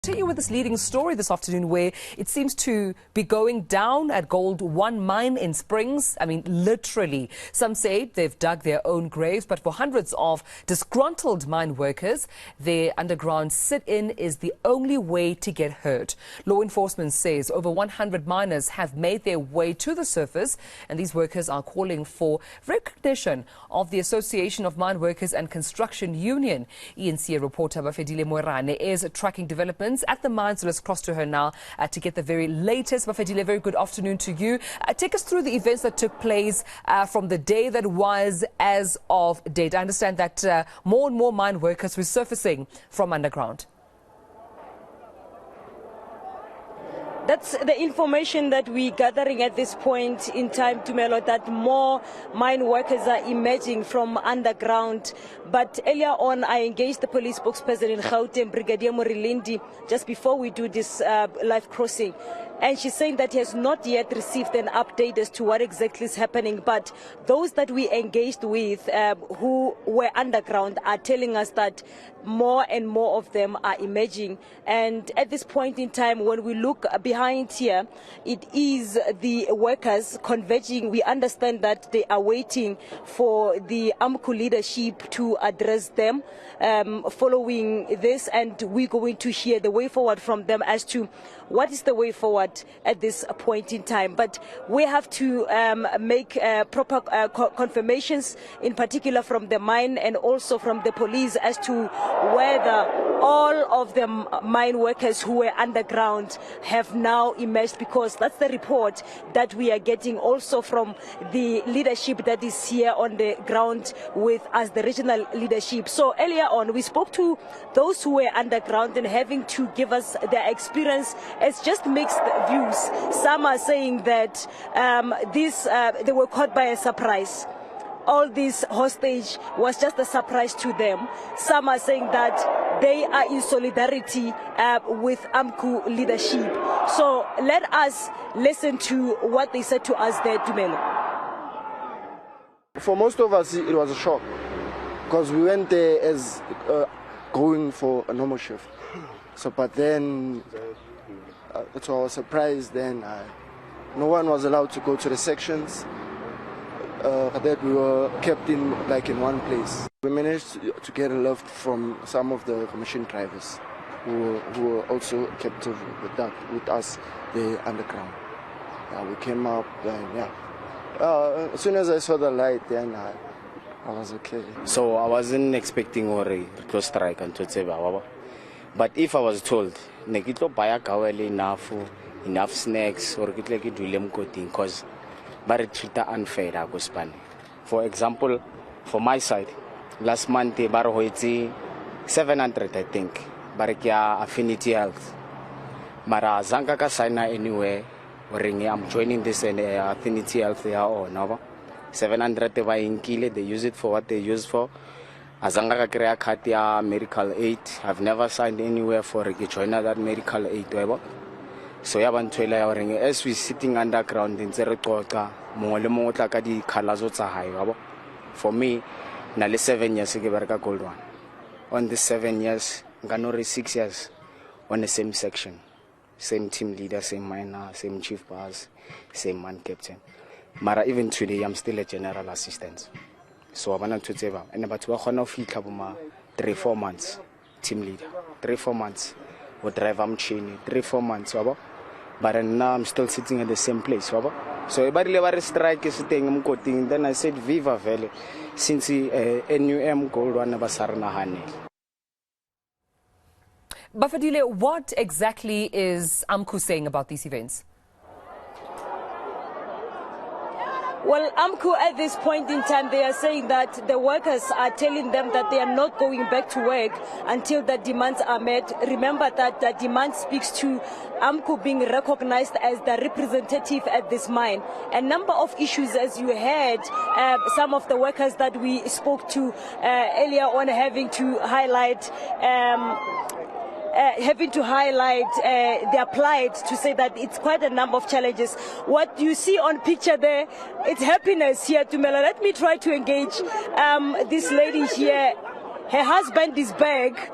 Continue with this leading story this afternoon, where it seems to be going down at Gold 1 mine in Springs. I mean, literally. Some say they've dug their own graves, but for hundreds of disgruntled mine workers, their underground sit-in is the only way to get hurt. Law enforcement says over 100 miners have made their way to the surface, and these workers are calling for recognition of the Association of Mine Workers and Construction Union. AMCU reporter Bafedile Moerane is tracking developments at the mine, so let's cross to her now to get the very latest. Bafedile, very good afternoon to you. Take us through the events that took place from the day that was as of date. I understand that more and more mine workers resurfacing from underground. That's the information that we're gathering at this point in time, Tumelo, that more mine workers are emerging from underground. But earlier on, I engaged the police spokesperson in Gauteng, Brigadier Moerane, just before we do this live crossing. And she's saying that he has not yet received an update as to what exactly is happening. But those that we engaged with who were underground are telling us that more and more of them are emerging. And at this point in time, when we look behind here, it is the workers converging. We understand that they are waiting for the AMCU leadership to address them following this. And we're going to hear the way forward from them as to what is the way forward at this point in time. But we have to make proper confirmations, in particular from the mine and also from the police, as to whether all of the mine workers who were underground have now emerged, because that's the report that we are getting also from the leadership that is here on the ground with us, the regional leadership. So earlier on, we spoke to those who were underground and having to give us their experience. It's just mixed views. Some are saying that they were caught by a surprise. All this hostage was just a surprise to them. Some are saying that they are in solidarity with AMCU leadership. So let us listen to what they said to us there, Tumelo. For most of us, it was a shock, because we went there as going for a normal shift. So, but then, so I was surprised then. No one was allowed to go to the sections. That we were kept in one place. We managed to get a lift from some of the machine drivers who were also captive with us, the underground. We came up and as soon as I saw the light, then I was okay. So I wasn't expecting a close strike and but if I was told nekito buy enough snacks or because but it treat unfair. For example, for my side, last month they borrowed 700, I think, but Affinity Health. Mara Zanga ka sign anywhere, I'm joining this Affinity Health now. 700 they buy in Kile, they use it for what they use for. Azanga ka kreya khatia medical aid. I've never signed anywhere for join that medical aid. So as we sitting underground in Zerekota, for me, nearly 7 years ago, Gold 1. On the 7 years, Ganori 6 years on the same section, same team leader, same miner, same chief boss, same man captain. Mara even today, I'm still a general assistant. So I'm not to and about 3-4 months, team leader, 3-4 months, or driver chain, 3-4 months. But now I'm still sitting at the same place. So everybody strike is thing. Then I said, Viva Valley, since NUM Gold 1 Basarnahani. Bafedile, what exactly is AMCU saying about these events? Well, AMCU at this point in time, they are saying that the workers are telling them that they are not going back to work until the demands are met. Remember that the demand speaks to AMCU being recognized as the representative at this mine. A number of issues, as you heard, some of the workers that we spoke to earlier on having to highlight their plight, to say that it's quite a number of challenges. What you see on picture there, it's happiness here, Tumelo. Let me try to engage this lady here. her husband is back.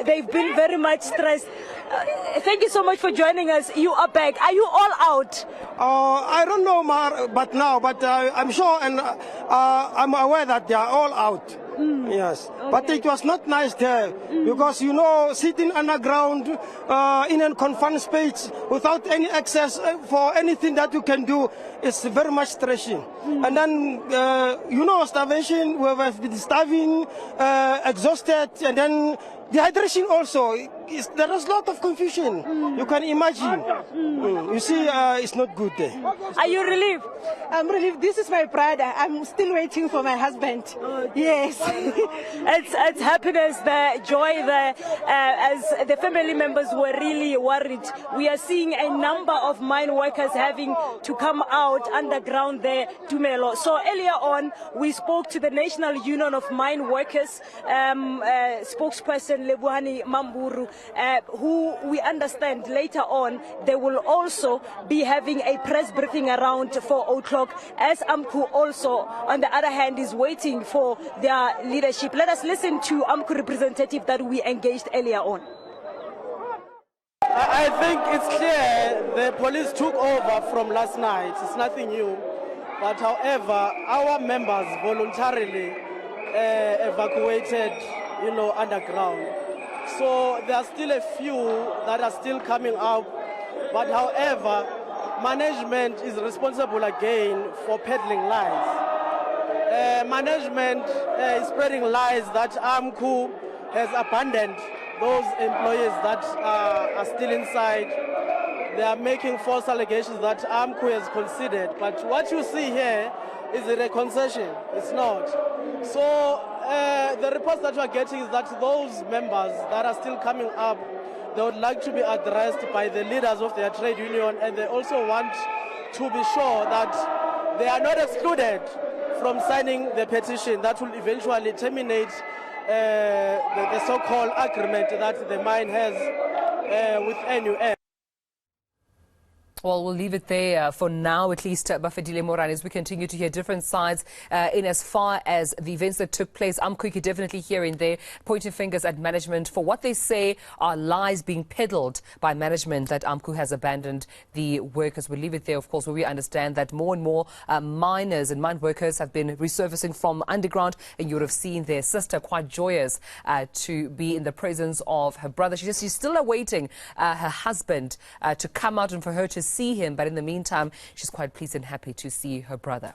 They've been very much stressed. Thank you so much for joining us. You are back. Are you all out? I don't know, but I'm sure and I'm aware that they are all out. Yes, okay. But it was not nice there because, you know, sitting underground in a confined space without any access for anything that you can do is very much stressing. And then, you know, starvation, we have been starving, exhausted, and then dehydration also. There is a lot of confusion. You can imagine. You see, it's not good there. Are you relieved? I'm relieved. This is my brother. I'm still waiting for my husband. Yes. It's happiness there, joy there. As the family members were really worried, we are seeing a number of mine workers having to come out underground there, Tumelo. So earlier on, we spoke to the National Union of Mine Workers spokesperson Lebuhani Mamburu, who we understand later on they will also be having a press briefing around 4 o'clock, as AMCU also, on the other hand, is waiting for their leadership. Let us listen to AMCU representative that we engaged earlier on. I think it's clear the police took over from last night. It's nothing new. But however, our members voluntarily evacuated, you know, underground. So there are still a few that are still coming up. But however, management is responsible again for peddling lies. Management is spreading lies that AMCU has abandoned those employees that are still inside. They are making false allegations that AMCU has conceded. But what you see here is a concession. It's not. So the reports that we are getting is that those members that are still coming up, they would like to be addressed by the leaders of their trade union, and they also want to be sure that they are not excluded from signing the petition that will eventually terminate the so-called agreement that the mine has with NUM. Well, we'll leave it there for now, at least, Bafedile Moerane, as we continue to hear different sides in as far as the events that took place. AMCU definitely here and there pointing fingers at management for what they say are lies being peddled by management that AMCU has abandoned the workers. We'll leave it there, of course, where we understand that more and more miners and mine workers have been resurfacing from underground, and you would have seen their sister quite joyous to be in the presence of her brother. She's still awaiting her husband to come out and for her to see him, but in the meantime, she's quite pleased and happy to see her brother.